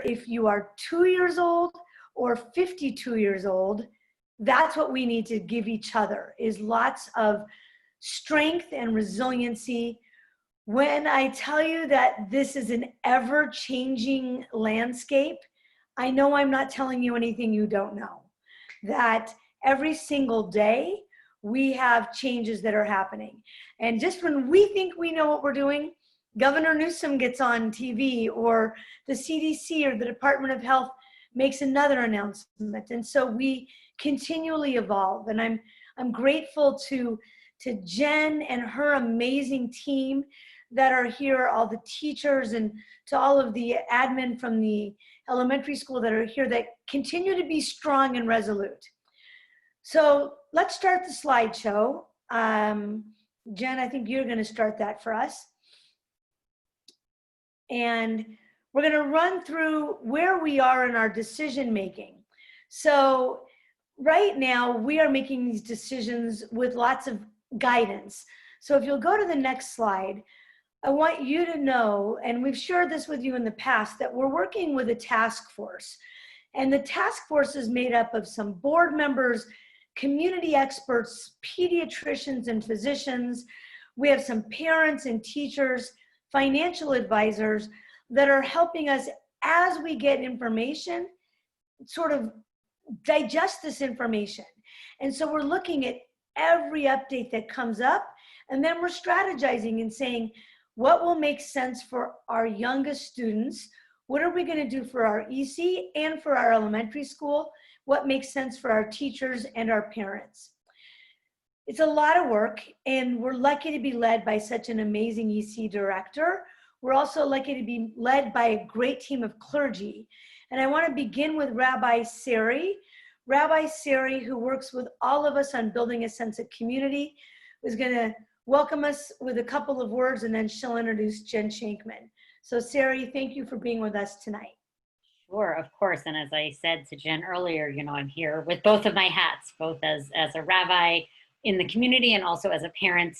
if you are 2 years old or 52 years old, that's what we need to give each other, is lots of strength and resiliency. When I tell you that this is an ever-changing landscape, I know I'm not telling you anything you don't know. That every single day, we have changes that are happening. And just when we think we know what we're doing, Governor Newsom gets on TV, or the CDC or the Department of Health makes another announcement. And so we continually evolve. And I'm grateful to Jen and her amazing team that are here, all the teachers, and to all of the admin from the elementary school that are here that continue to be strong and resolute. So let's start the slideshow. Jen, I think you're going to start that for us. And we're going to run through where we are in our decision making. So right now we are making these decisions with lots of guidance. So if you'll go to the next slide, I want you to know, and we've shared this with you in the past, that we're working with a task force. And the task force is made up of some board members, community experts, pediatricians and physicians. We have some parents and teachers, financial advisors that are helping us as we get information, sort of digest this information. And so we're looking at every update that comes up, and then we're strategizing and saying, what will make sense for our youngest students? What are we going to do for our EC and for our elementary school? What makes sense for our teachers and our parents? It's a lot of work, and we're lucky to be led by such an amazing EC director. We're also lucky to be led by a great team of clergy. And I want to begin with Rabbi Sari. Rabbi Sari, who works with all of us on building a sense of community, is going to welcome us with a couple of words, and then she'll introduce Jen Shankman. So Sari, thank you for being with us tonight. Sure, of course. And as I said to Jen earlier, you know, I'm here with both of my hats, both as a rabbi in the community and also as a parent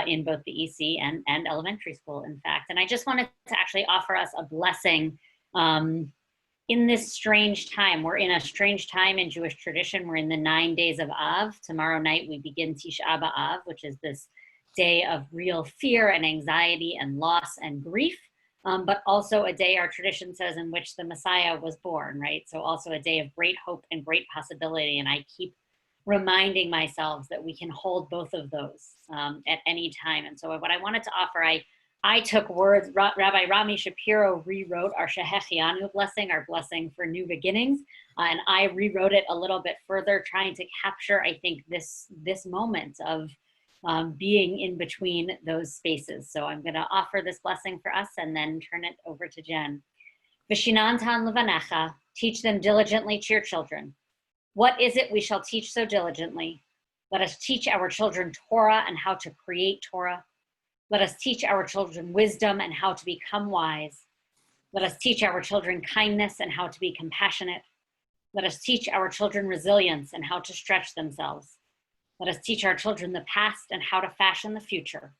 in both the EC and elementary school, in fact. And I just wanted to actually offer us a blessing in this strange time. We're in a strange time in Jewish tradition. We're in the 9 days of Av. Tomorrow night we begin Tisha B'Av, which is this day of real fear and anxiety and loss and grief, but also a day, our tradition says, in which the Messiah was born, right? So also a day of great hope and great possibility. And I keep reminding myself that we can hold both of those at any time. And so what I wanted to offer, I took words, Rabbi Rami Shapiro rewrote our Shehechianu blessing, our blessing for new beginnings, and I rewrote it a little bit further, trying to capture, I think, this moment of being in between those spaces. So I'm going to offer this blessing for us and then turn it over to Jen. V'shinantan levanecha, teach them diligently to your children. What is it we shall teach so diligently? Let us teach our children Torah and how to create Torah. Let us teach our children wisdom and how to become wise. Let us teach our children kindness and how to be compassionate. Let us teach our children resilience and how to stretch themselves. Let us teach our children the past and how to fashion the future.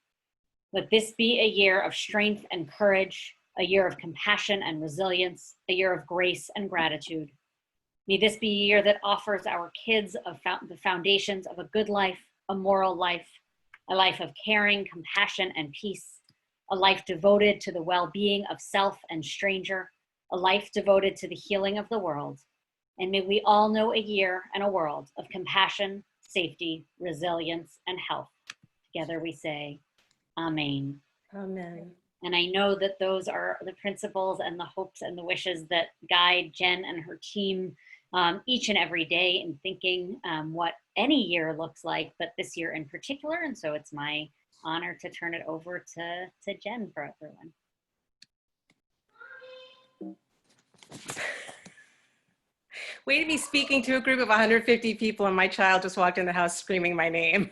Let this be a year of strength and courage, a year of compassion and resilience, a year of grace and gratitude. May this be a year that offers our kids the foundations of a good life, a moral life, a life of caring, compassion, and peace, a life devoted to the well-being of self and stranger, a life devoted to the healing of the world. And may we all know a year and a world of compassion, safety, resilience, and health. Together we say, Amen. Amen. And I know that those are the principles and the hopes and the wishes that guide Jen and her team each and every day in thinking what any year looks like, but this year in particular. And so it's my honor to turn it over to Jen for everyone. Way to be speaking to a group of 150 people and my child just walked in the house screaming my name.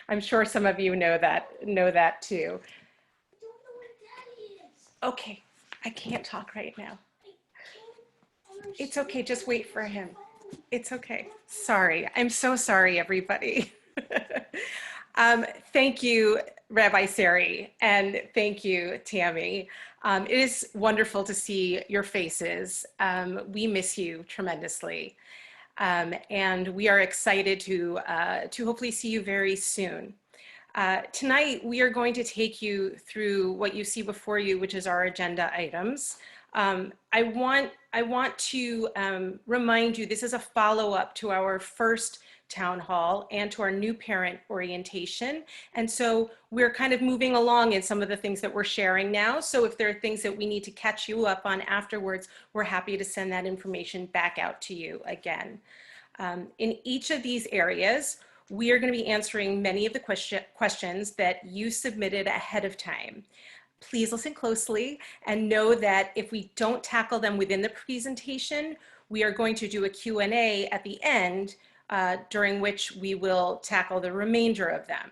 I'm sure some of you know that too. Okay, I can't talk right now. It's okay, just wait for him. It's okay. Sorry, I'm so sorry, everybody. Thank you, Rabbi Sari, and thank you, Tammy. It is wonderful to see your faces. We miss you tremendously. And we are excited to hopefully see you very soon. Tonight, we are going to take you through what you see before you, which is our agenda items. I want to remind you, this is a follow-up to our first town hall and to our new parent orientation. And so we're kind of moving along in some of the things that we're sharing now. So if there are things that we need to catch you up on afterwards, we're happy to send that information back out to you again. In each of these areas, we are going to be answering many of the questions that you submitted ahead of time. Please listen closely and know that if we don't tackle them within the presentation, we are going to do a Q&A at the end, during which we will tackle the remainder of them.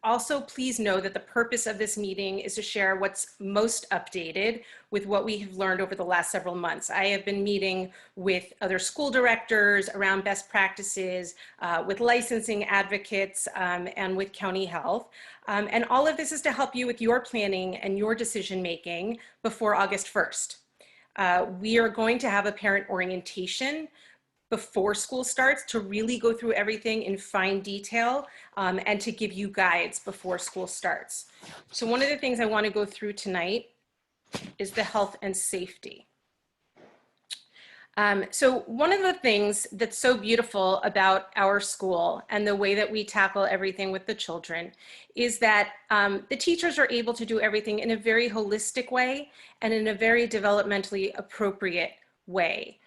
Also, please know that the purpose of this meeting is to share what's most updated with what we have learned over the last several months. I have been meeting with other school directors around best practices, with licensing advocates, and with county health. And all of this is to help you with your planning and your decision making before August 1st. We are going to have a parent orientation before school starts to really go through everything in fine detail, and to give you guides before school starts. So one of the things I want to go through tonight is the health and safety. So one of the things that's so beautiful about our school and the way that we tackle everything with the children is that the teachers are able to do everything in a very holistic way and in a very developmentally appropriate way.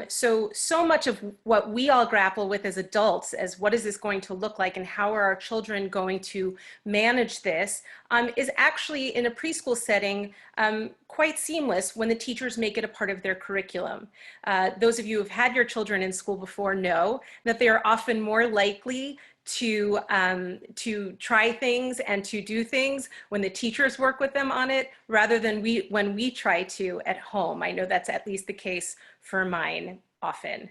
So much of what we all grapple with as adults, as what is this going to look like and how are our children going to manage this, is actually in a preschool setting quite seamless when the teachers make it a part of their curriculum. Those of you who have had your children in school before know that they are often more likely to try things and to do things when the teachers work with them on it rather than when we try to at home. I know that's at least the case for mine often.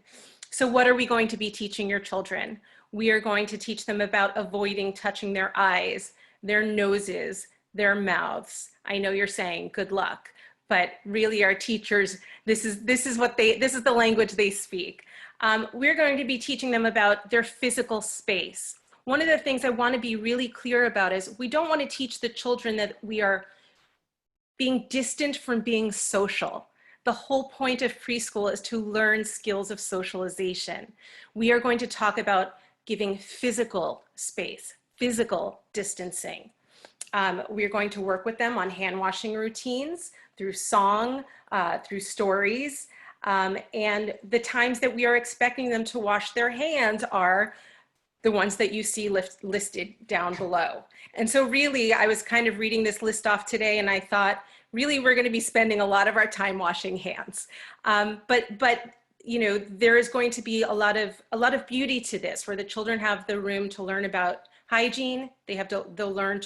So what are we going to be teaching your children? We are going to teach them about avoiding touching their eyes, their noses, their mouths. I know you're saying good luck, but really our teachers, this is the language they speak. We're going to be teaching them about their physical space. One of the things I want to be really clear about is we don't want to teach the children that we are being distant from being social. The whole point of preschool is to learn skills of socialization. We are going to talk about giving physical space, physical distancing. We're going to work with them on hand washing routines through song, through stories. And the times that we are expecting them to wash their hands are the ones that you see listed down below. And so really, I was kind of reading this list off today and I thought, really, we're going to be spending a lot of our time washing hands. But you know, there is going to be a lot of beauty to this, where the children have the room to learn about hygiene. They'll learn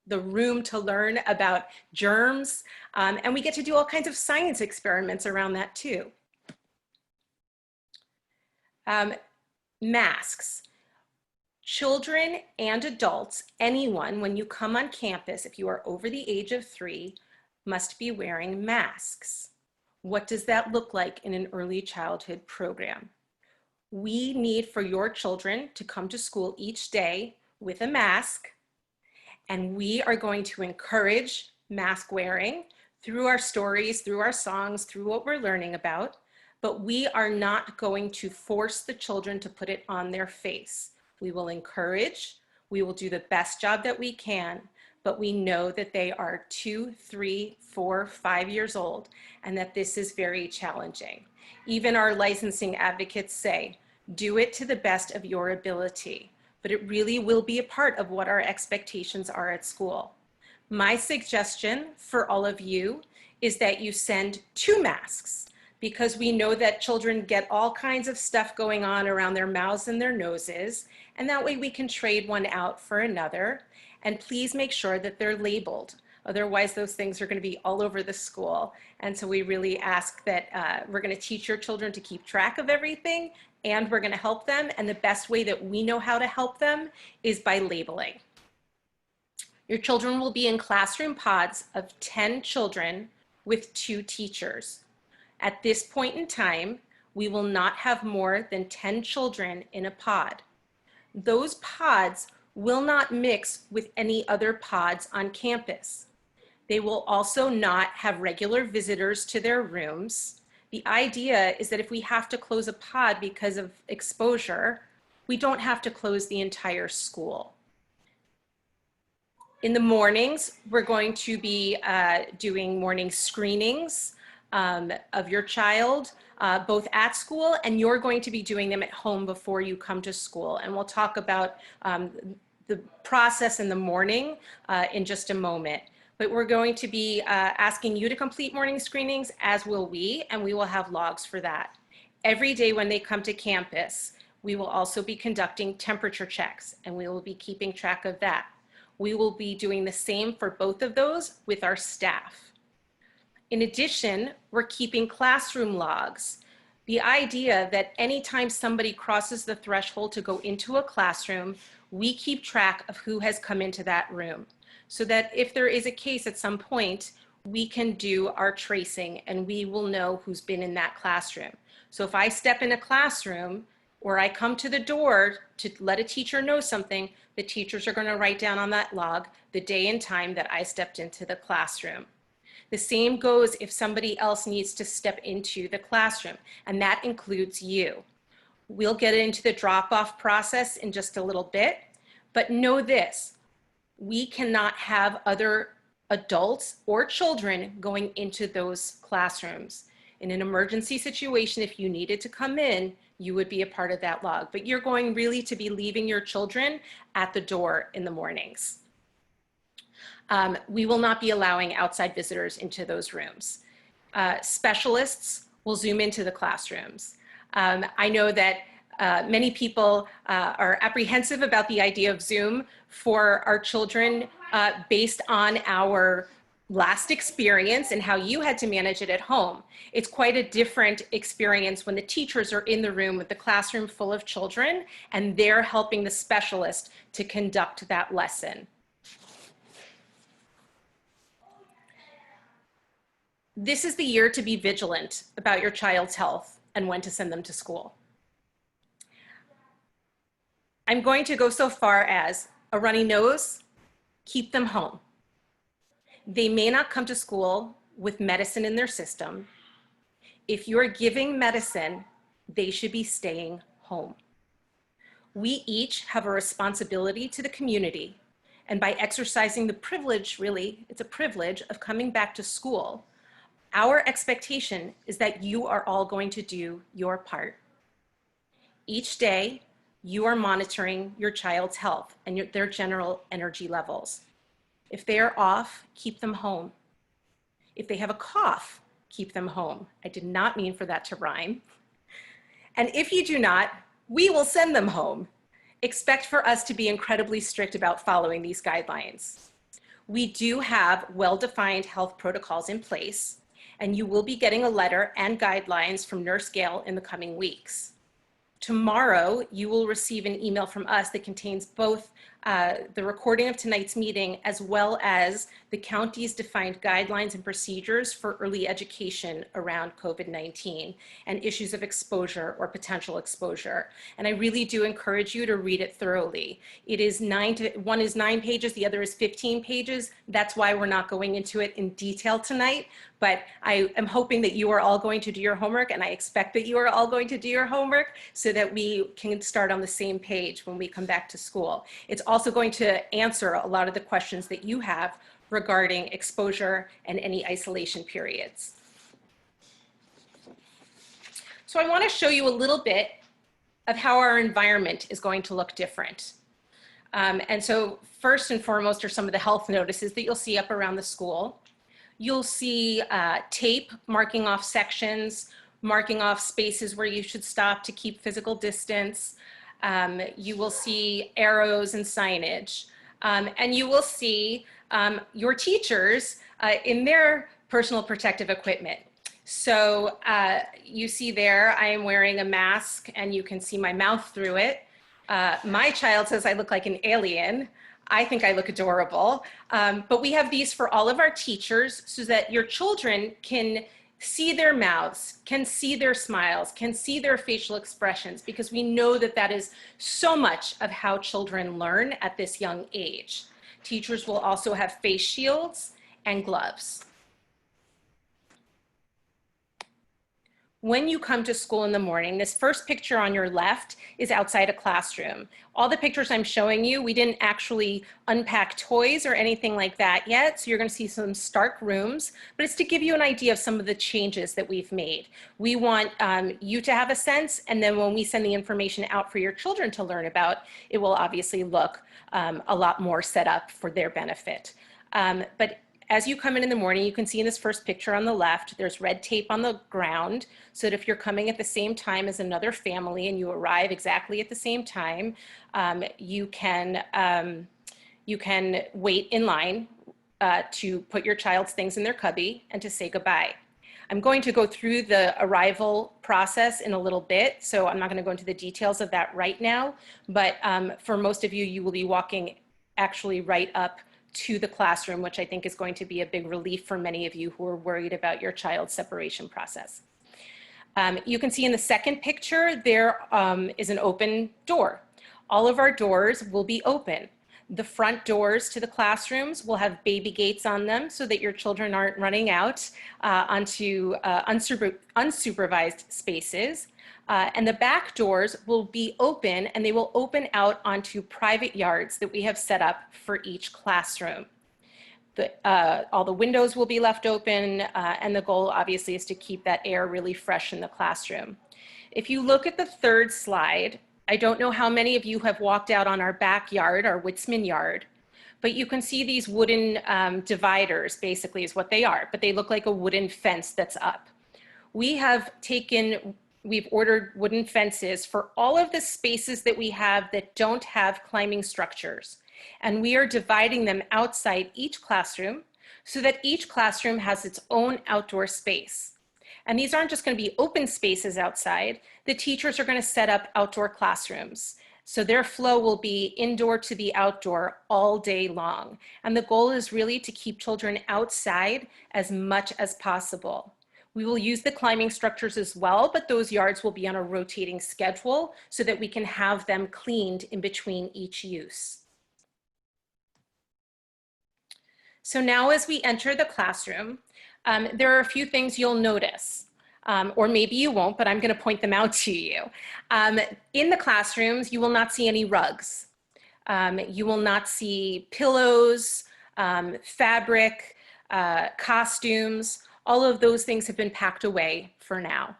the room to learn about germs, and we get to do all kinds of science experiments around that too. Masks. Children and adults, anyone, when you come on campus, if you are over the age of 3, must be wearing masks. What does that look like in an early childhood program? We need for your children to come to school each day with a mask, and we are going to encourage mask wearing through our stories, through our songs, through what we're learning about, but we are not going to force the children to put it on their face. We will encourage, we will do the best job that we can, but we know that they are 2, 3, 4, 5 years old, and that this is very challenging. Even our licensing advocates say, do it to the best of your ability, but it really will be a part of what our expectations are at school. My suggestion for all of you is that you send 2 masks, because we know that children get all kinds of stuff going on around their mouths and their noses, and that way we can trade one out for another. And please make sure that they're labeled. Otherwise, those things are going to be all over the school. And so we really ask that we're going to teach your children to keep track of everything, and we're going to help them. And the best way that we know how to help them is by labeling. Your children will be in classroom pods of 10 children with 2 teachers. At this point in time, we will not have more than 10 children in a pod. Those pods will not mix with any other pods on campus. They will also not have regular visitors to their rooms. The idea is that if we have to close a pod because of exposure, we don't have to close the entire school. In the mornings, we're going to be doing morning screenings of your child, both at school, and you're going to be doing them at home before you come to school. And we'll talk about the process in the morning in just a moment. But we're going to be asking you to complete morning screenings, as will we, and we will have logs for that. Every day when they come to campus, we will also be conducting temperature checks, and we will be keeping track of that. We will be doing the same for both of those with our staff. In addition, we're keeping classroom logs. The idea that anytime somebody crosses the threshold to go into a classroom, we keep track of who has come into that room, so that if there is a case at some point, we can do our tracing and we will know who's been in that classroom. So if I step in a classroom or I come to the door to let a teacher know something, the teachers are going to write down on that log the day and time that I stepped into the classroom. The same goes if somebody else needs to step into the classroom, and that includes you. We'll get into the drop-off process in just a little bit, but know this: we cannot have other adults or children going into those classrooms. In an emergency situation, if you needed to come in, you would be a part of that log, but you're going really to be leaving your children at the door in the mornings. We will not be allowing outside visitors into those rooms. Specialists will Zoom into the classrooms. I know that many people are apprehensive about the idea of Zoom for our children based on our last experience and how you had to manage it at home. It's quite a different experience when the teachers are in the room with the classroom full of children and they're helping the specialist to conduct that lesson. This is the year to be vigilant about your child's health and when to send them to school. I'm going to go so far as a runny nose, keep them home. They may not come to school with medicine in their system. If you're giving medicine, they should be staying home. We each have a responsibility to the community, and by exercising the privilege, really, it's a privilege of coming back to school, our expectation is that you are all going to do your part. Each day, you are monitoring your child's health and their general energy levels. If they are off, keep them home. If they have a cough, keep them home. I did not mean for that to rhyme. And if you do not, we will send them home. Expect for us to be incredibly strict about following these guidelines. We do have well-defined health protocols in place, and you will be getting a letter and guidelines from Nurse Gail in the coming weeks. Tomorrow, you will receive an email from us that contains both the recording of tonight's meeting as well as the county's defined guidelines and procedures for early education around COVID-19 and issues of exposure or potential exposure. And I really do encourage you to read it thoroughly. It is one is 9 pages, the other is 15 pages. That's why we're not going into it in detail tonight, but I am hoping that you are all going to do your homework, and I expect that you are all going to do your homework so that we can start on the same page when we come back to school. It's also going to answer a lot of the questions that you have regarding exposure and any isolation periods. So I want to show you a little bit of how our environment is going to look different. And so first and foremost are some of the health notices that you'll see up around the school. You'll see tape marking off sections, marking off spaces where you should stop to keep physical distance. You will see arrows and signage. And you will see your teachers in their personal protective equipment. So you see there, I am wearing a mask and you can see my mouth through it. My child says I look like an alien. I think I look adorable. But we have these for all of our teachers so that your children can see their mouths, can see their smiles, can see their facial expressions, because we know that that is so much of how children learn at this young age. Teachers will also have face shields and gloves. When you come to school in the morning, this first picture on your left is outside a classroom. All the pictures I'm showing you, we didn't actually unpack toys or anything like that yet, so you're going to see some stark rooms, but it's to give you an idea of some of the changes that we've made. We want you to have a sense, and then when we send the information out for your children to learn about, it will obviously look a lot more set up for their benefit. But as you come in the morning, you can see in this first picture on the left, there's red tape on the ground, so that if you're coming at the same time as another family and you arrive exactly at the same time, you can wait in line to put your child's things in their cubby and to say goodbye. I'm going to go through the arrival process in a little bit, so I'm not going to go into the details of that right now, but for most of you, you will be walking actually right up to the classroom, which I think is going to be a big relief for many of you who are worried about your child's separation process. You can see in the second picture, there is an open door. All of our doors will be open. The front doors to the classrooms will have baby gates on them so that your children aren't running out onto unsupervised spaces. And the back doors will be open, and they will open out onto private yards that we have set up for each classroom. All the windows will be left open, and the goal obviously is to keep that air really fresh in the classroom. If you look at the third slide, I don't know how many of you have walked out on our backyard, our Witzman yard, but you can see these wooden dividers, basically is what they are, but they look like a wooden fence that's up. We've ordered wooden fences for all of the spaces that we have that don't have climbing structures. And we are dividing them outside each classroom so that each classroom has its own outdoor space. And these aren't just going to be open spaces outside. The teachers are going to set up outdoor classrooms. So their flow will be indoor to the outdoor all day long. And the goal is really to keep children outside as much as possible. We will use the climbing structures as well, but those yards will be on a rotating schedule so that we can have them cleaned in between each use. So now as we enter the classroom, there are a few things you'll notice, or maybe you won't, but I'm going to point them out to you. In the classrooms, you will not see any rugs. You will not see pillows, fabric, costumes. All of those things have been packed away for now.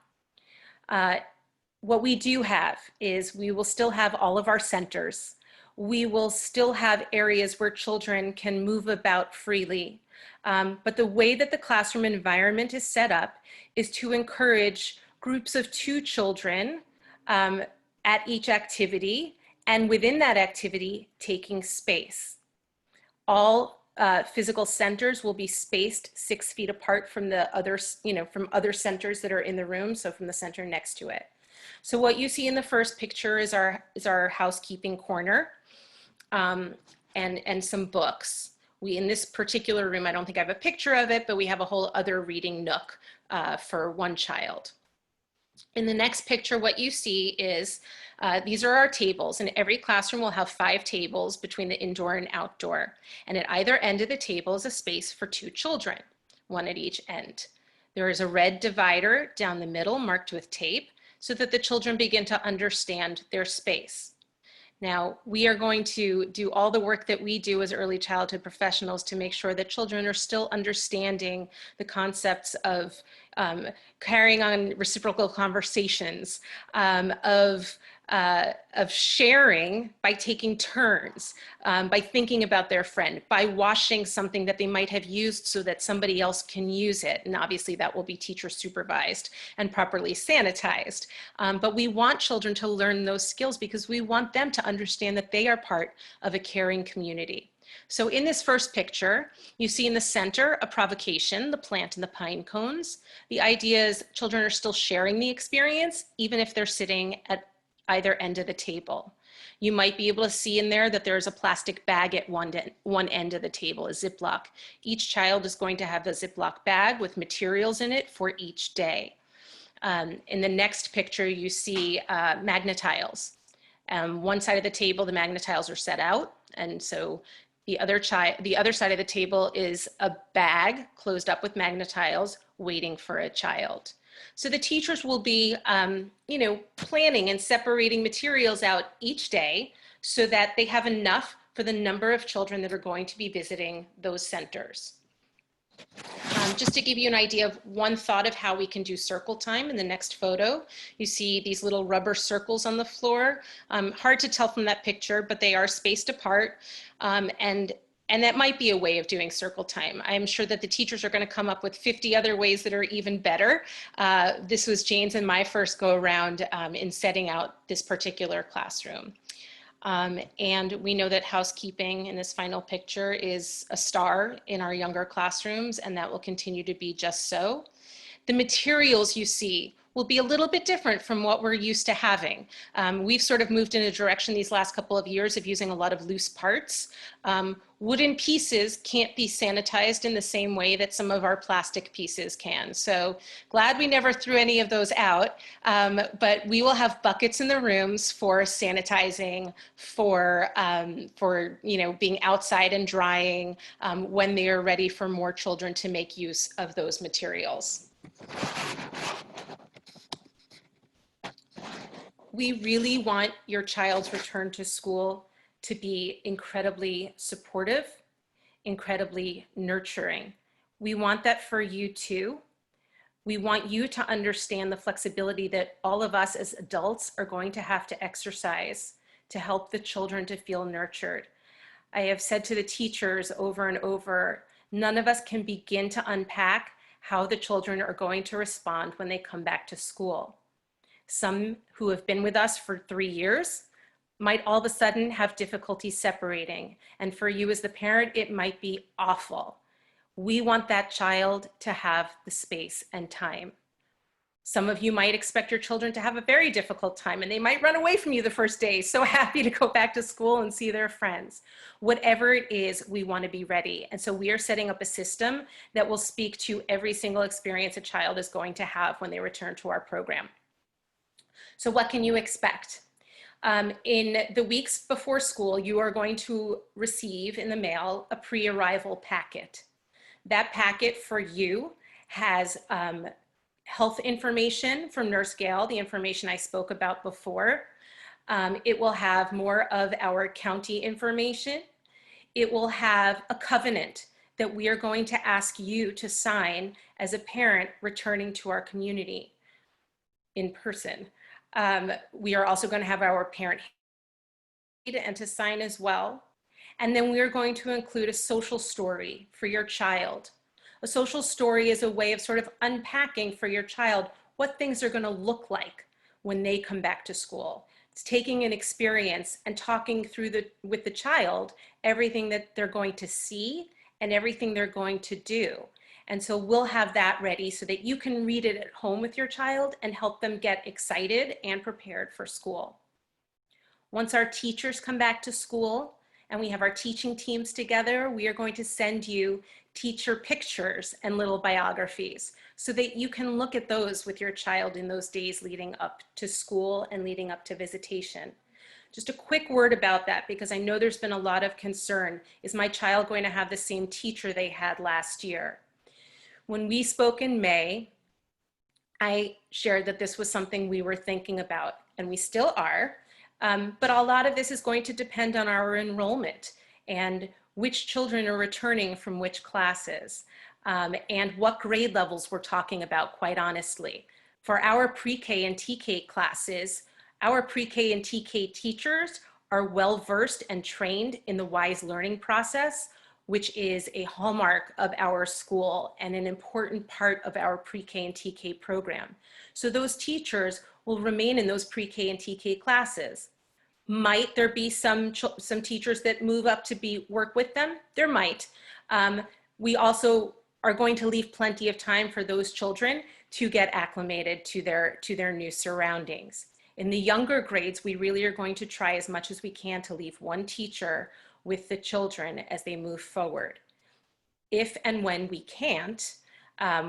What we do have is we will still have all of our centers. We will still have areas where children can move about freely. But the way that the classroom environment is set up is to encourage groups of 2 children at each activity, and within that activity, taking space. All physical centers will be spaced 6 feet apart from the other, from other centers that are in the room, so from the center next to it. So what you see in the first picture is our housekeeping corner and some books. In this particular room, I don't think I have a picture of it, but we have a whole other reading nook for 1 child. In the next picture, what you see is these are our tables, and every classroom will have 5 tables between the indoor and outdoor. And at either end of the table is a space for 2 children, 1 at each end. There is a red divider down the middle marked with tape so that the children begin to understand their space. Now, we are going to do all the work that we do as early childhood professionals to make sure that children are still understanding the concepts of carrying on reciprocal conversations, of sharing by taking turns, by thinking about their friend, by washing something that they might have used so that somebody else can use it. And obviously that will be teacher supervised and properly sanitized. But we want children to learn those skills because we want them to understand that they are part of a caring community. So in this first picture, you see in the center a provocation, the plant and the pine cones. The idea is children are still sharing the experience, even if they're sitting at either end of the table. You might be able to see in there that there's a plastic bag at one end of the table, a Ziploc. Each child is going to have a Ziploc bag with materials in it for each day. In the next picture, you see Magna-Tiles. One side of the table, the Magna-Tiles are set out, and so the other side of the table is a bag closed up with Magna-Tiles waiting for a child. So the teachers will be, planning and separating materials out each day so that they have enough for the number of children that are going to be visiting those centers. Just to give you an idea of one thought of how we can do circle time in the next photo, you see these little rubber circles on the floor. Hard to tell from that picture, but they are spaced apart. And that might be a way of doing circle time. I'm sure that the teachers are going to come up with 50 other ways that are even better. This was Jane's and my first go around in setting out this particular classroom. And we know that housekeeping in this final picture is a star in our younger classrooms, and that will continue to be just so. The materials you see will be a little bit different from what we're used to having. We've sort of moved in a direction these last couple of years of using a lot of loose parts. Wooden pieces can't be sanitized in the same way that some of our plastic pieces can. So glad we never threw any of those out, but we will have buckets in the rooms for sanitizing, for being outside and drying when they are ready for more children to make use of those materials. We really want your child's return to school to be incredibly supportive, incredibly nurturing. We want that for you too. We want you to understand the flexibility that all of us as adults are going to have to exercise to help the children to feel nurtured. I have said to the teachers over and over, none of us can begin to unpack how the children are going to respond when they come back to school. Some who have been with us for 3 years might all of a sudden have difficulty separating. And for you as the parent, it might be awful. We want that child to have the space and time. Some of you might expect your children to have a very difficult time and they might run away from you the first day, so happy to go back to school and see their friends. Whatever it is, we want to be ready. And so we are setting up a system that will speak to every single experience a child is going to have when they return to our program. So what can you expect? In the weeks before school, you are going to receive in the mail a pre-arrival packet. That packet for you has health information from Nurse Gail, the information I spoke about before. It will have more of our county information. It will have a covenant that we are going to ask you to sign as a parent returning to our community in person. We are also going to have our parent and to sign as well. And then we are going to include a social story for your child. A social story is a way of sort of unpacking for your child what things are going to look like when they come back to school. It's taking an experience and talking through with the child everything that they're going to see and everything they're going to do. And so we'll have that ready so that you can read it at home with your child and help them get excited and prepared for school. Once our teachers come back to school and we have our teaching teams together, we are going to send you teacher pictures and little biographies so that you can look at those with your child in those days leading up to school and leading up to visitation. Just a quick word about that, because I know there's been a lot of concern. Is my child going to have the same teacher they had last year? When we spoke in May, I shared that this was something we were thinking about, and we still are, but a lot of this is going to depend on our enrollment and which children are returning from which classes, and what grade levels we're talking about, quite honestly. For our pre-K and TK classes, our pre-K and TK teachers are well-versed and trained in the WISE learning process, which is a hallmark of our school and an important part of our pre-K and TK program. So those teachers will remain in those pre-K and TK classes. Might there be some teachers that move up to work with them? There might. We also are going to leave plenty of time for those children to get acclimated to their new surroundings. In the younger grades, we really are going to try as much as we can to leave one teacher with the children as they move forward. If and when we can't,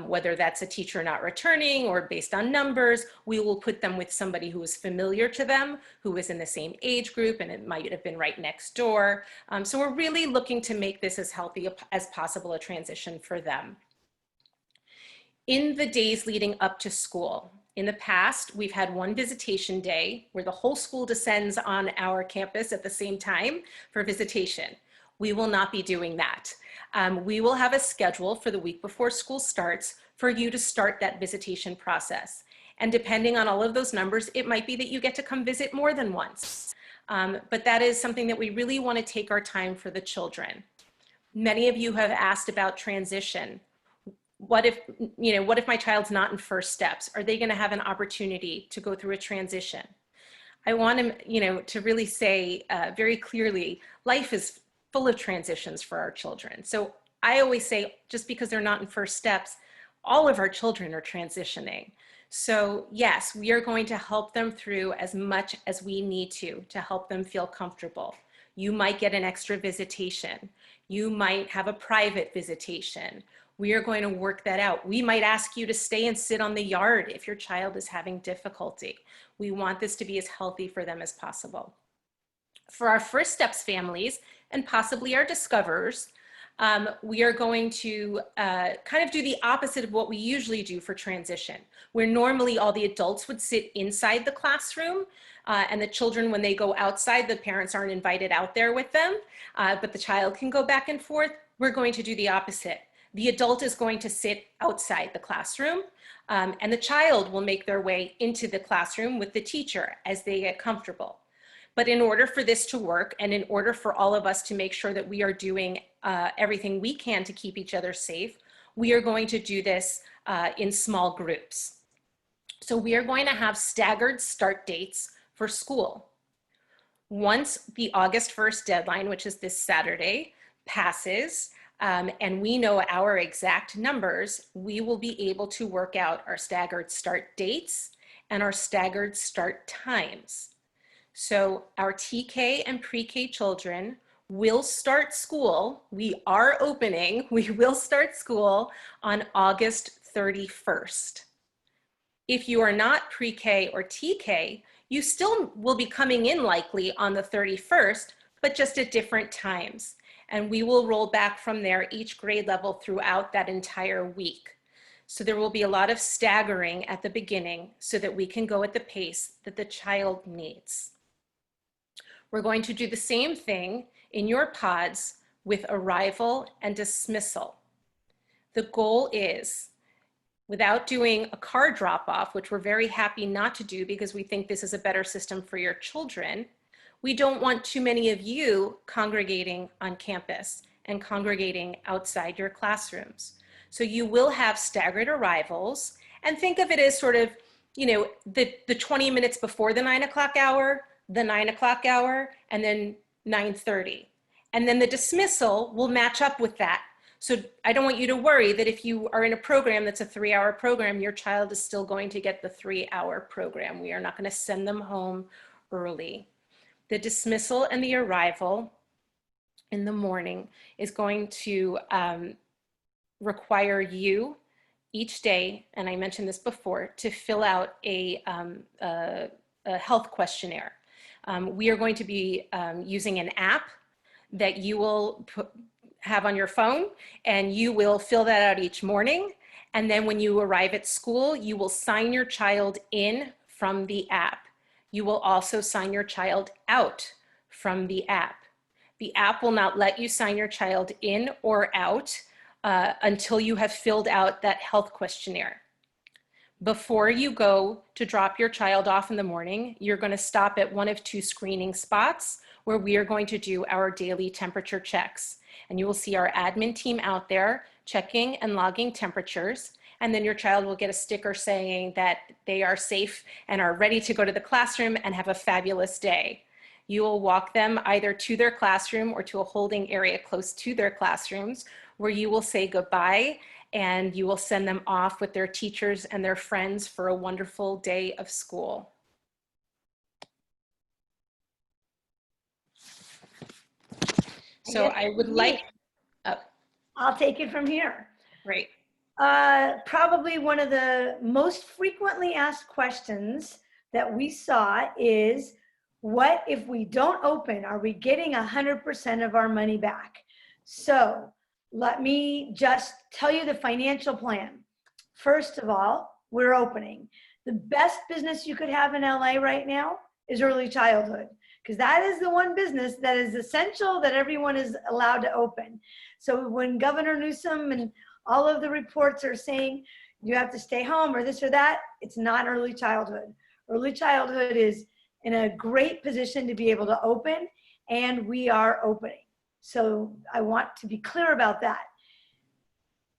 whether that's a teacher not returning or based on numbers, we will put them with somebody who is familiar to them, who is in the same age group, and it might have been right next door. So we're really looking to make this as healthy as possible, a transition for them. In the days leading up to school, in the past, we've had one visitation day where the whole school descends on our campus at the same time for visitation. We will not be doing that. We will have a schedule for the week before school starts for you to start that visitation process. And depending on all of those numbers, it might be that you get to come visit more than once. But that is something that we really want to take our time for the children. Many of you have asked about transition. What if my child's not in first steps? Are they going to have an opportunity to go through a transition? I want to really say very clearly, life is full of transitions for our children. So I always say, just because they're not in first steps, all of our children are transitioning. So yes, we are going to help them through as much as we need to help them feel comfortable. You might get an extra visitation. You might have a private visitation. We are going to work that out. We might ask you to stay and sit on the yard if your child is having difficulty. We want this to be as healthy for them as possible. For our first steps families, and possibly our discoverers, we are going to kind of do the opposite of what we usually do for transition, where normally all the adults would sit inside the classroom, and the children, when they go outside, the parents aren't invited out there with them, but the child can go back and forth. We're going to do the opposite. The adult is going to sit outside the classroom, and the child will make their way into the classroom with the teacher as they get comfortable. But in order for this to work, and in order for all of us to make sure that we are doing everything we can to keep each other safe, we are going to do this in small groups. So we are going to have staggered start dates for school. Once the August 1st deadline, which is this Saturday, passes, and we know our exact numbers, we will be able to work out our staggered start dates and our staggered start times. So our TK and pre-K children will start school. We are opening. We will start school on August 31st. If you are not pre-K or TK, you still will be coming in likely on the 31st, but just at different times. And we will roll back from there each grade level throughout that entire week. So there will be a lot of staggering at the beginning so that we can go at the pace that the child needs. We're going to do the same thing in your pods with arrival and dismissal. The goal is, without doing a car drop-off, which we're very happy not to do because we think this is a better system for your children, we don't want too many of you congregating on campus and congregating outside your classrooms. So you will have staggered arrivals, and think of it as sort of, the 20 minutes before the 9 o'clock hour, the 9 o'clock hour, and then 9:30. And then the dismissal will match up with that. So I don't want you to worry that if you are in a program that's a 3-hour program, your child is still going to get the 3-hour program. We are not going to send them home early. The dismissal and the arrival in the morning is going to require you each day, and I mentioned this before, to fill out a health questionnaire. We are going to be using an app that you will have on your phone, and you will fill that out each morning. And then when you arrive at school, you will sign your child in from the app. You will also sign your child out from the app. The app will not let you sign your child in or out until you have filled out that health questionnaire. Before you go to drop your child off in the morning, you're going to stop at one of 2 screening spots where we are going to do our daily temperature checks. And you will see our admin team out there checking and logging temperatures. And then your child will get a sticker saying that they are safe and are ready to go to the classroom and have a fabulous day. You will walk them either to their classroom or to a holding area close to their classrooms, where you will say goodbye, and you will send them off with their teachers and their friends for a wonderful day of school. So I would like, I'll take it from here. great. Probably one of the most frequently asked questions that we saw is, what if we don't open? Are we getting 100% of our money back? So let me just tell you the financial plan. First of all, we're opening. The best business you could have in LA right now is early childhood, because that is the one business that is essential, that everyone is allowed to open. So when Governor Newsom and all of the reports are saying you have to stay home or this or that, it's not early childhood. Early childhood is in a great position to be able to open, and we are opening. So I want to be clear about that.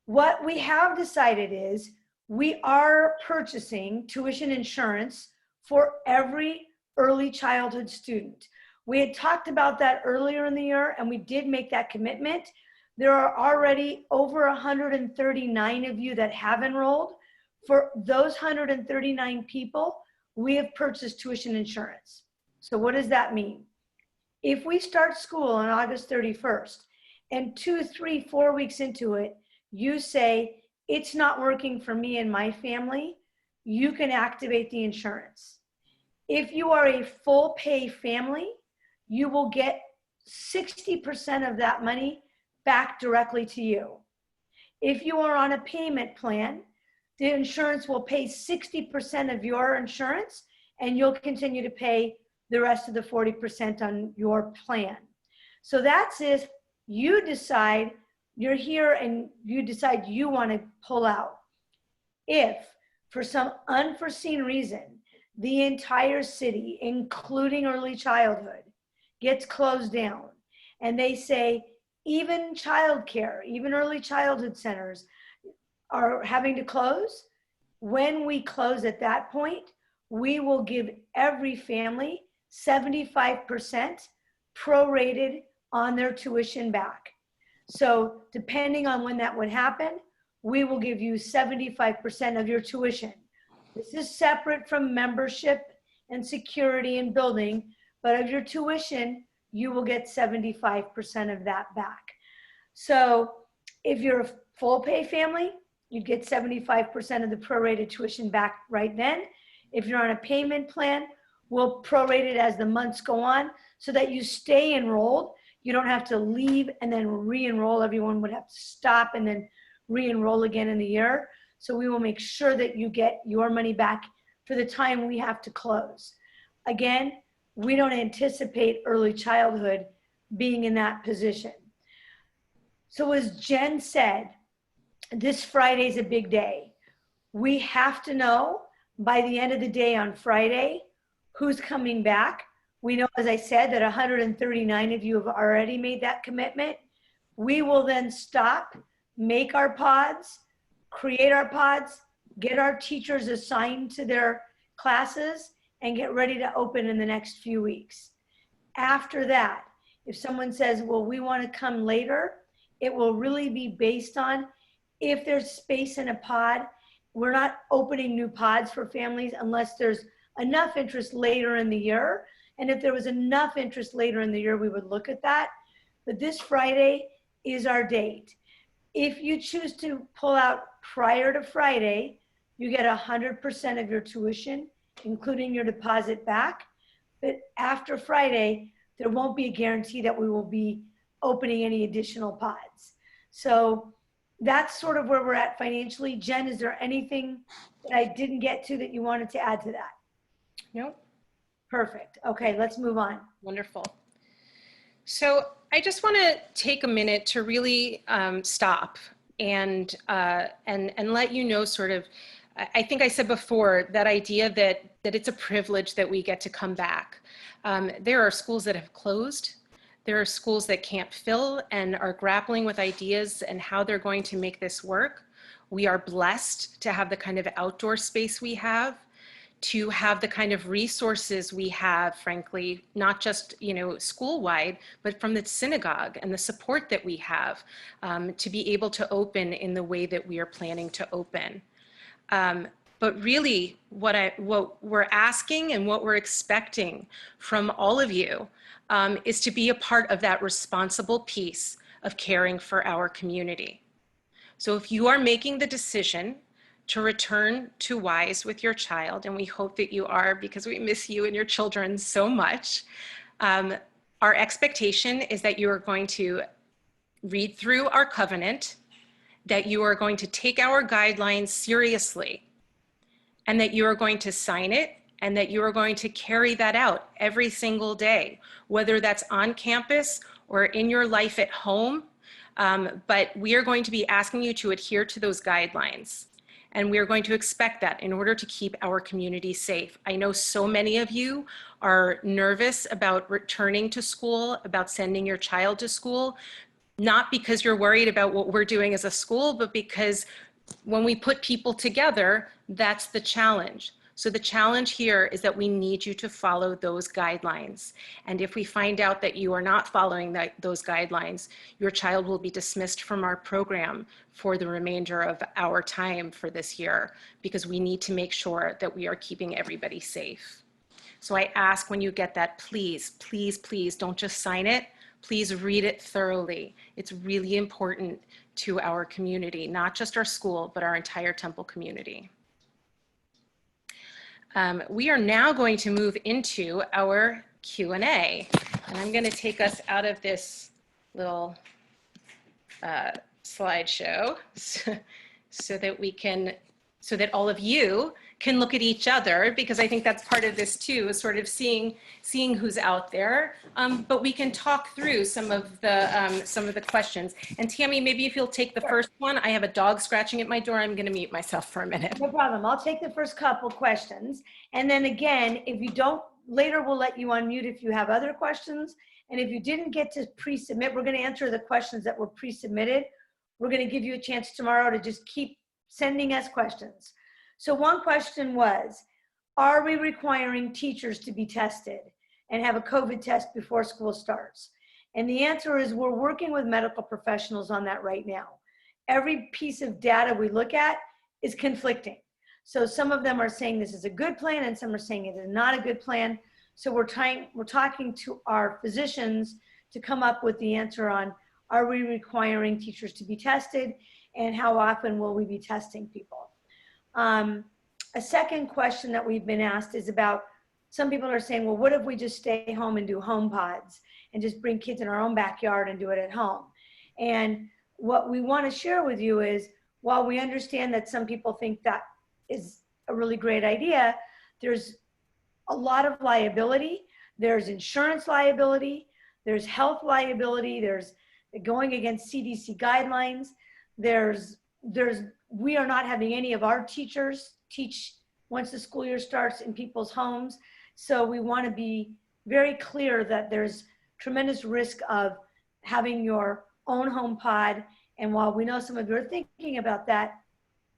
What we have decided is we are purchasing tuition insurance for every early childhood student. We had talked about that earlier in the year, and we did make that commitment. There are already over 139 of you that have enrolled. For those 139 people, we have purchased tuition insurance. So what does that mean? If we start school on August 31st and 2, 3, 4 weeks into it, you say, it's not working for me and my family, you can activate the insurance. If you are a full pay family, you will get 60% of that money back directly to you. If you are on a payment plan, the insurance will pay 60% of your insurance, and you'll continue to pay the rest of the 40% on your plan. So that's if you decide you're here and you decide you want to pull out. If for some unforeseen reason, the entire city, including early childhood, gets closed down, and they say even childcare, even early childhood centers are having to close, when we close at that point, we will give every family 75% prorated on their tuition back. So depending on when that would happen, we will give you 75% of your tuition. This is separate from membership and security and building, but of your tuition, you will get 75% of that back. So if you're a full pay family, you'd get 75% of the prorated tuition back right then. If you're on a payment plan, we'll prorate it as the months go on so that you stay enrolled. You don't have to leave and then re-enroll. Everyone would have to stop and then re-enroll again in the year. So we will make sure that you get your money back for the time we have to close. Again, we don't anticipate early childhood being in that position. So as Jen said, this Friday is a big day. We have to know by the end of the day on Friday who's coming back. We know, as I said, that 139 of you have already made that commitment. We will then stop, make our pods, create our pods, get our teachers assigned to their classes, and get ready to open in the next few weeks. After that, if someone says, well, we want to come later, it will really be based on if there's space in a pod. We're not opening new pods for families unless there's enough interest later in the year. And if there was enough interest later in the year, we would look at that. But this Friday is our date. If you choose to pull out prior to Friday, you get 100% of your tuition, including your deposit back. But after Friday, there won't be a guarantee that we will be opening any additional pods. So that's sort of where we're at financially. Jen, is there anything that I didn't get to that you wanted to add to that? Nope. Perfect. Okay, let's move on. Wonderful. So I just want to take a minute to really stop and let you know sort of, I think I said before, that idea that it's a privilege that we get to come back. There are schools that have closed. There are schools that can't fill and are grappling with ideas and how they're going to make this work. We are blessed to have the kind of outdoor space we have, to have the kind of resources we have, frankly, not just, school-wide, but from the synagogue and the support that we have to be able to open in the way that we are planning to open. But really what we're asking and what we're expecting from all of you is to be a part of that responsible piece of caring for our community. So if you are making the decision to return to WISE with your child, and we hope that you are because we miss you and your children so much, our expectation is that you are going to read through our covenant, that you are going to take our guidelines seriously, and that you are going to sign it, and that you are going to carry that out every single day, whether that's on campus or in your life at home. But we are going to be asking you to adhere to those guidelines. And we are going to expect that in order to keep our community safe. I know so many of you are nervous about returning to school, about sending your child to school, not because you're worried about what we're doing as a school, but because when we put people together, that's the challenge. So the challenge here is that we need you to follow those guidelines. And if we find out that you are not following those guidelines, your child will be dismissed from our program for the remainder of our time for this year, because we need to make sure that we are keeping everybody safe. So I ask when you get that, please, please, please don't just sign it. Please read it thoroughly. It's really important to our community, not just our school, but our entire Temple community. We are now going to move into our Q&A, and I'm going to take us out of this little slideshow so that all of you can look at each other, because I think that's part of this too, is sort of seeing who's out there. But we can talk through some of the questions. And Tammy, maybe if you'll take the first one. I have a dog scratching at my door. I'm going to mute myself for a minute. No problem. I'll take the first couple questions. And then again, if you don't, later we'll let you unmute if you have other questions. And if you didn't get to pre-submit, we're going to answer the questions that were pre-submitted. We're going to give you a chance tomorrow to just keep sending us questions. So one question was, are we requiring teachers to be tested and have a COVID test before school starts? And the answer is we're working with medical professionals on that right now. Every piece of data we look at is conflicting. So some of them are saying this is a good plan and some are saying it is not a good plan. So we're talking to our physicians to come up with the answer on, are we requiring teachers to be tested and how often will we be testing people? A second question that we've been asked is about, some people are saying, well, what if we just stay home and do home pods and just bring kids in our own backyard and do it at home? And what we want to share with you is, while we understand that some people think that is a really great idea, there's a lot of liability. There's insurance liability, there's health liability, there's going against CDC guidelines. We are not having any of our teachers teach once the school year starts in people's homes. So we want to be very clear that there's tremendous risk of having your own home pod. And while we know some of you are thinking about that,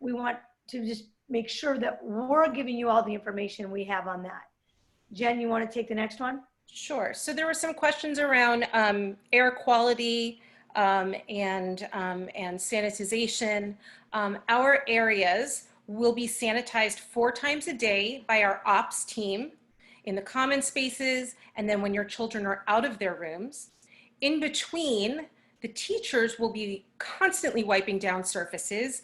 we want to just make sure that we're giving you all the information we have on that. Jen, you want to take the next one? Sure. So there were some questions around air quality and sanitization. Our areas will be sanitized 4 times a day by our ops team in the common spaces, and then when your children are out of their rooms. In between, the teachers will be constantly wiping down surfaces,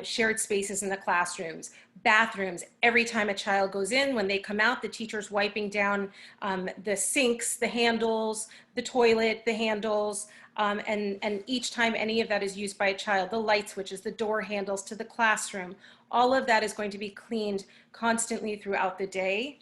shared spaces in the classrooms, bathrooms. Every time a child goes in, when they come out, the teacher's wiping down the sinks, the handles, the toilet, the handles, and each time any of that is used by a child, the light switches, the door handles to the classroom, all of that is going to be cleaned constantly throughout the day.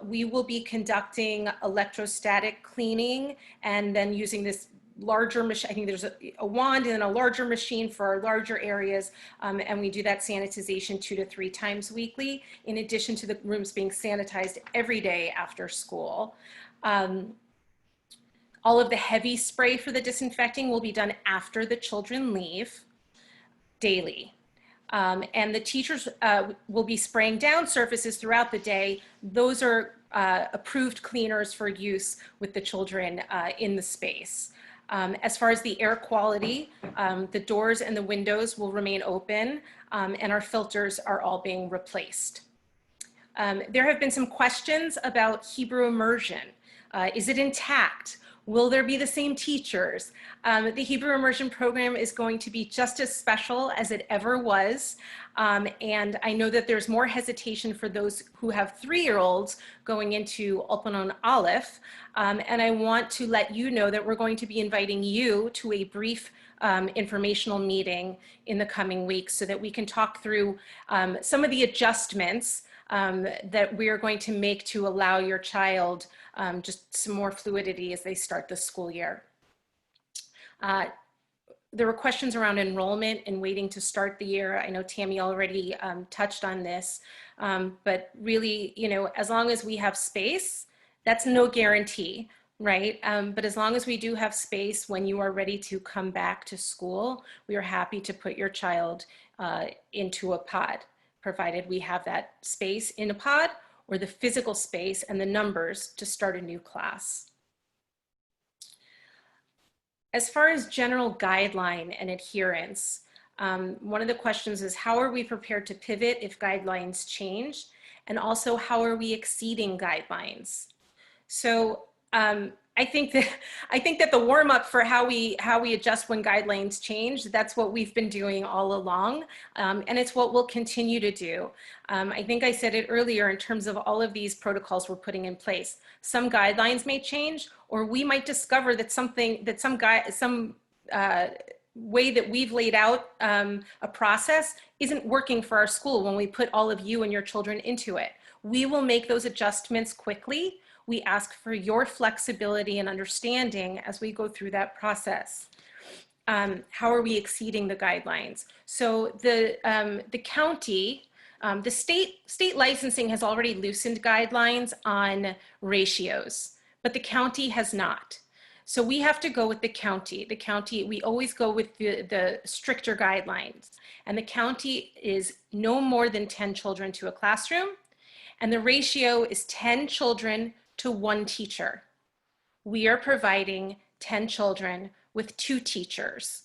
We will be conducting electrostatic cleaning and then using this larger machine. I think there's a wand and a larger machine for our larger areas. And we do that sanitization 2 to 3 times weekly, in addition to the rooms being sanitized every day after school. All of the heavy spray for the disinfecting will be done after the children leave daily. And the teachers will be spraying down surfaces throughout the day. Those are approved cleaners for use with the children in the space. As far as the air quality, the doors and the windows will remain open. and our filters are all being replaced. There have been some questions about Hebrew immersion. Is it intact? Will there be the same teachers? The Hebrew immersion program is going to be just as special as it ever was. And I know that there's more hesitation for those who have 3-year-olds going into Alpanon Aleph. And I want to let you know that we're going to be inviting you to a brief informational meeting in the coming weeks so that we can talk through some of the adjustments that we are going to make to allow your child just some more fluidity as they start the school year. There were questions around enrollment and waiting to start the year. I know Tammy already touched on this, but really, you know, as long as we have space, that's no guarantee, right? But as long as we do have space when you are ready to come back to school, we are happy to put your child into a pod, provided we have that space in a pod or the physical space and the numbers to start a new class. As far as general guideline and adherence, one of the questions is how are we prepared to pivot if guidelines change? And also how are we exceeding guidelines? So I think that the warm up for how we adjust when guidelines change, that's what we've been doing all along, and it's what we'll continue to do. I think I said it earlier in terms of all of these protocols we're putting in place. Some guidelines may change, or we might discover that some way that we've laid out a process isn't working for our school when we put all of you and your children into it. We will make those adjustments quickly. We ask for your flexibility and understanding as we go through that process. How are we exceeding the guidelines? So the county, the state licensing has already loosened guidelines on ratios, but the county has not. So we have to go with the county. The county, we always go with the stricter guidelines. And the county is no more than 10 children to a classroom. And the ratio is 10 children to 1 teacher. We are providing 10 children with 2 teachers.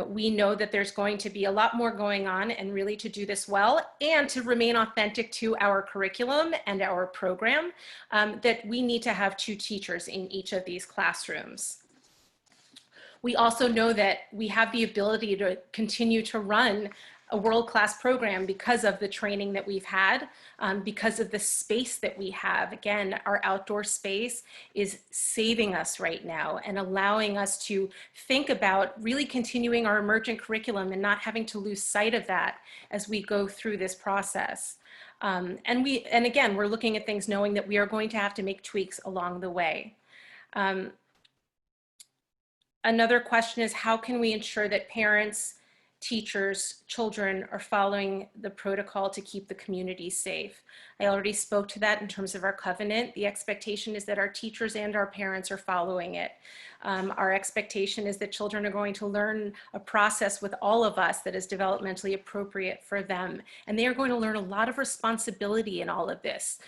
We know that there's going to be a lot more going on, and really to do this well and to remain authentic to our curriculum and our program, that we need to have 2 teachers in each of these classrooms. We also know that we have the ability to continue to run a world-class program because of the training that we've had, because of the space that we have. Again, our outdoor space is saving us right now and allowing us to think about really continuing our emergent curriculum and not having to lose sight of that as we go through this process. And again, we're looking at things knowing that we are going to have to make tweaks along the way. Another question is, how can we ensure that parents, teachers, children are following the protocol to keep the community safe? I already spoke to that in terms of our covenant. The expectation is that our teachers and our parents are following it. Our expectation is that children are going to learn a process with all of us that is developmentally appropriate for them. And they are going to learn a lot of responsibility in all of this.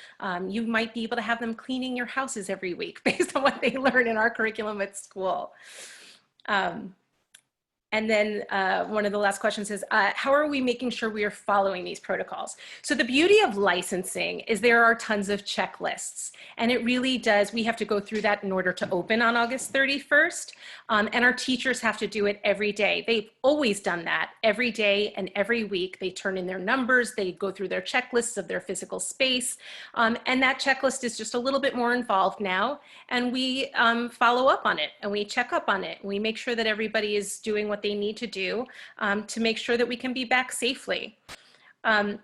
You might be able to have them cleaning your houses every week based on what they learn in our curriculum at school. And then one of the last questions is, how are we making sure we are following these protocols? So the beauty of licensing is there are tons of checklists, and it really does, we have to go through that in order to open on August 31st. And our teachers have to do it every day. They've always done that every day and every week. They turn in their numbers, they go through their checklists of their physical space. And that checklist is just a little bit more involved now. And we follow up on it and we check up on it. We make sure that everybody is doing what they need to do to make sure that we can be back safely. A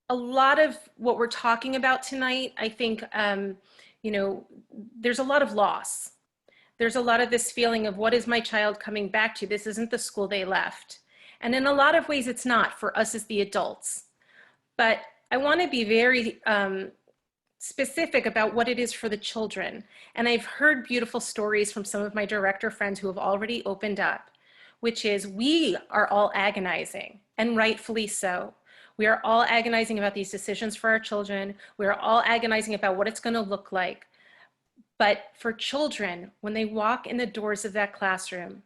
lot of what we're talking about tonight, I think, you know, there's a lot of loss. There's a lot of this feeling of, what is my child coming back to? This isn't the school they left. And in a lot of ways, it's not for us as the adults. But I want to be very specific about what it is for the children. And I've heard beautiful stories from some of my director friends who have already opened up, which is, we are all agonizing, and rightfully so. We are all agonizing about these decisions for our children. We are all agonizing about what it's going to look like. But for children, when they walk in the doors of that classroom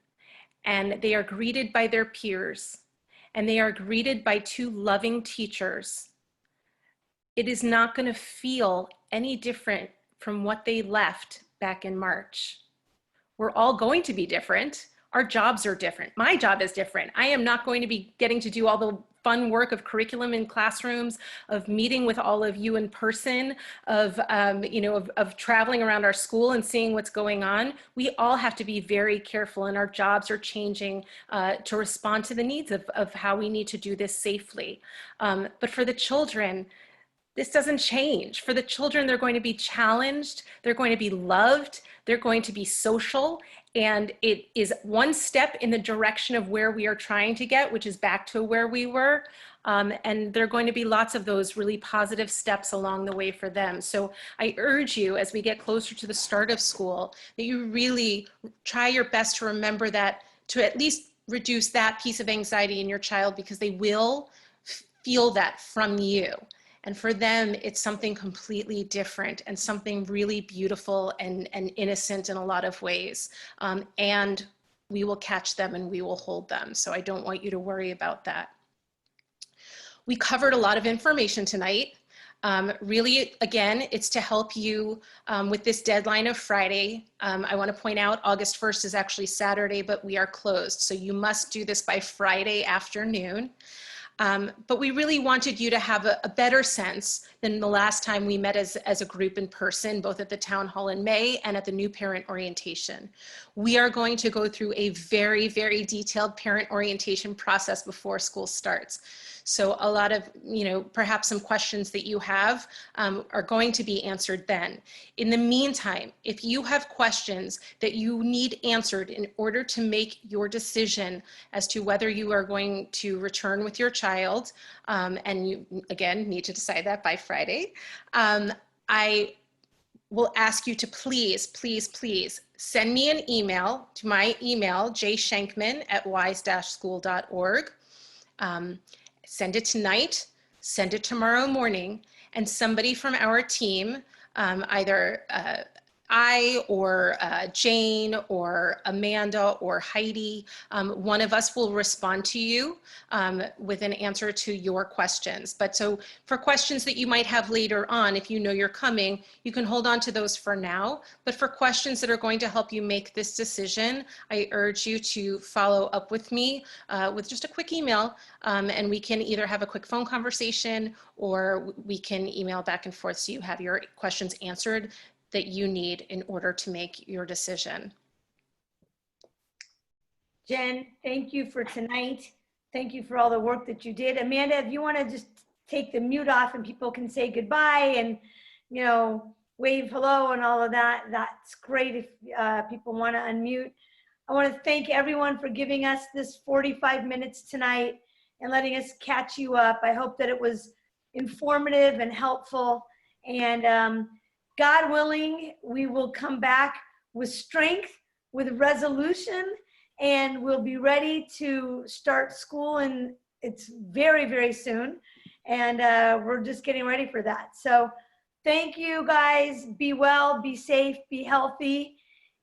and they are greeted by their peers and they are greeted by two loving teachers, it is not going to feel any different from what they left back in March. We're all going to be different. Our jobs are different. My job is different. I am not going to be getting to do all the fun work of curriculum in classrooms, of meeting with all of you in person, of traveling around our school and seeing what's going on. We all have to be very careful, and our jobs are changing to respond to the needs of how we need to do this safely. But for the children, this doesn't change. For the children, they're going to be challenged, they're going to be loved, they're going to be social, and it is one step in the direction of where we are trying to get, which is back to where we were. And there are going to be lots of those really positive steps along the way for them. So I urge you, as we get closer to the start of school, that you really try your best to remember that, to at least reduce that piece of anxiety in your child, because they will feel that from you. And for them, it's something completely different and something really beautiful and innocent in a lot of ways. And we will catch them and we will hold them. So I don't want you to worry about that. We covered a lot of information tonight. Really, again, it's to help you with this deadline of Friday. I want to point out August 1st is actually Saturday, but we are closed. So you must do this by Friday afternoon. But we really wanted you to have a better sense than the last time we met as a group in person, both at the town hall in May and at the new parent orientation. We are going to go through a very, very detailed parent orientation process before school starts. So a lot of, perhaps some questions that you have are going to be answered then. In the meantime, if you have questions that you need answered in order to make your decision as to whether you are going to return with your child, and you, again, need to decide that by Friday, I will ask you to please, please, please send me an email to my email, jshankman@wise-school.org. Send it tonight, send it tomorrow morning, and somebody from our team, either I or Jane or Amanda or Heidi, one of us will respond to you with an answer to your questions. But so for questions that you might have later on, if you know you're coming, you can hold on to those for now. But for questions that are going to help you make this decision, I urge you to follow up with me with just a quick email, and we can either have a quick phone conversation or we can email back and forth so you have your questions answered that you need in order to make your decision. Jen, thank you for tonight. Thank you for all the work that you did. Amanda, if you want to just take the mute off and people can say goodbye and, wave hello and all of that, that's great if people want to unmute. I want to thank everyone for giving us this 45 minutes tonight and letting us catch you up. I hope that it was informative and helpful, and God willing, we will come back with strength, with resolution, and we'll be ready to start school, and it's very, very soon. And we're just getting ready for that. So thank you guys. Be well, be safe, be healthy.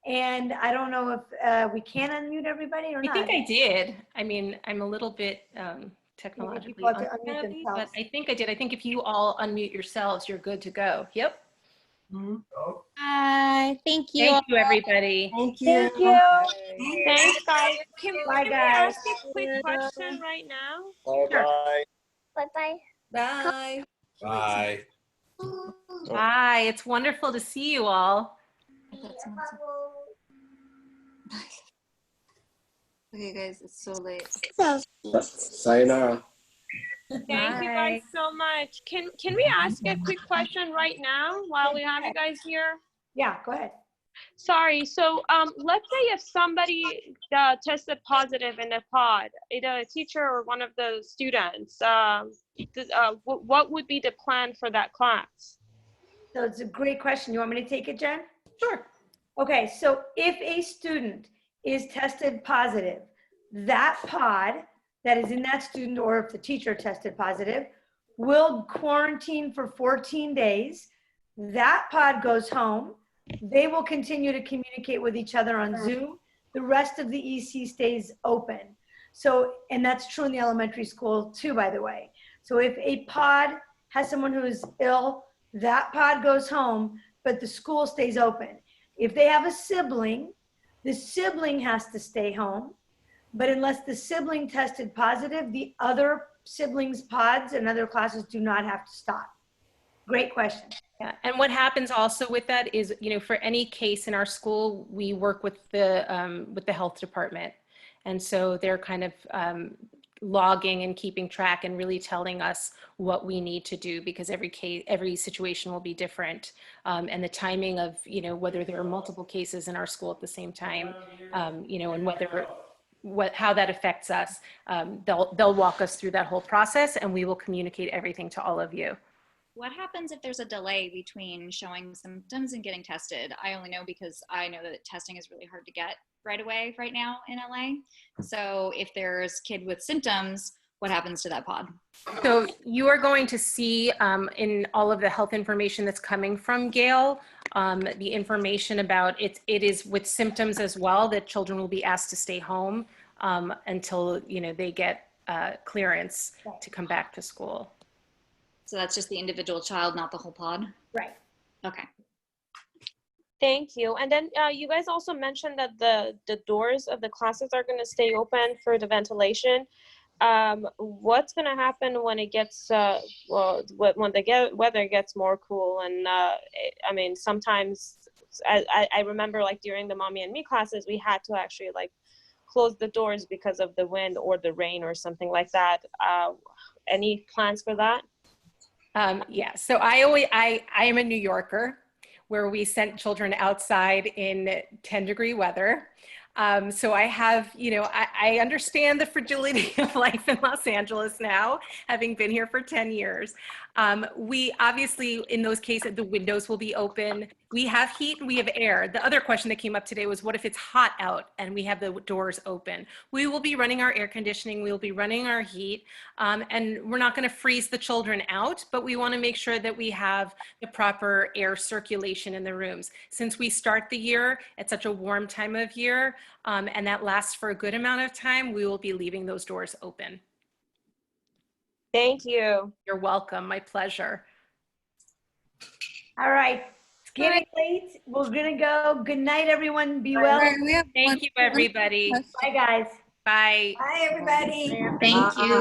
And I don't know if we can unmute everybody or not. I think I did. I mean, I'm a little bit technologically unsavvy, but I think I did. I think if you all unmute yourselves, you're good to go. Yep. Hi, thank you. Thank you, everybody. Thank you. Thank you. Thanks, guys. Bye, Can guys. I ask a quick question right now? Bye-bye. Bye. Bye. Bye. It's wonderful to see you all. Okay, guys, it's so late. Sayonara. Thank you guys so much. Can we ask a quick question right now while we have you guys here? Yeah, go ahead. Sorry. So let's say if somebody tested positive in the pod, either a teacher or one of the students, what would be the plan for that class? So it's a great question. You want me to take it, Jen? Sure. Okay, so if a student is tested positive, that pod that is in that student, or if the teacher tested positive, will quarantine for 14 days. That pod goes home. They will continue to communicate with each other on Zoom. The rest of the EC stays open. So, and that's true in the elementary school too, by the way. So if a pod has someone who is ill, that pod goes home, but the school stays open. If they have a sibling, the sibling has to stay home. But unless the sibling tested positive, the other siblings' pods and other classes do not have to stop. Great question. Yeah, and what happens also with that is, for any case in our school, we work with the health department, and so they're kind of logging and keeping track and really telling us what we need to do, because every situation will be different, and the timing of whether there are multiple cases in our school at the same time, and how that affects us. They'll walk us through that whole process, and we will communicate everything to all of you. What happens if there's a delay between showing symptoms and getting tested? I only know because I know that testing is really hard to get right away right now in LA. So if there's kid with symptoms, what happens to that pod? So you are going to see in all of the health information that's coming from Gail, the information about it is with symptoms as well, that children will be asked to stay home until they get clearance to come back to school. So that's just the individual child, not the whole pod? Right. Okay. Thank you. And then you guys also mentioned that the doors of the classes are going to stay open for the ventilation. What's going to happen when it gets, when the weather gets more cool? And I mean, sometimes I remember like during the Mommy and Me classes, we had to actually like close the doors because of the wind or the rain or something like that. Any plans for that? Yeah, so I am a New Yorker, where we sent children outside in 10-degree weather. So I have, I understand the fragility of life in Los Angeles now, having been here for 10 years. We obviously, in those cases, the windows will be open. We have heat and we have air. The other question that came up today was, what if it's hot out and we have the doors open? We will be running our air conditioning, we will be running our heat, and we're not going to freeze the children out, but we want to make sure that we have the proper air circulation in the rooms. Since we start the year at such a warm time of year, and that lasts for a good amount of time, we will be leaving those doors open. Thank you. You're welcome. My pleasure. All right. It's getting late. We're going to go. Good night, everyone. Be well. Thank you, everybody. Bye, guys. Bye. Bye, everybody. Thank you.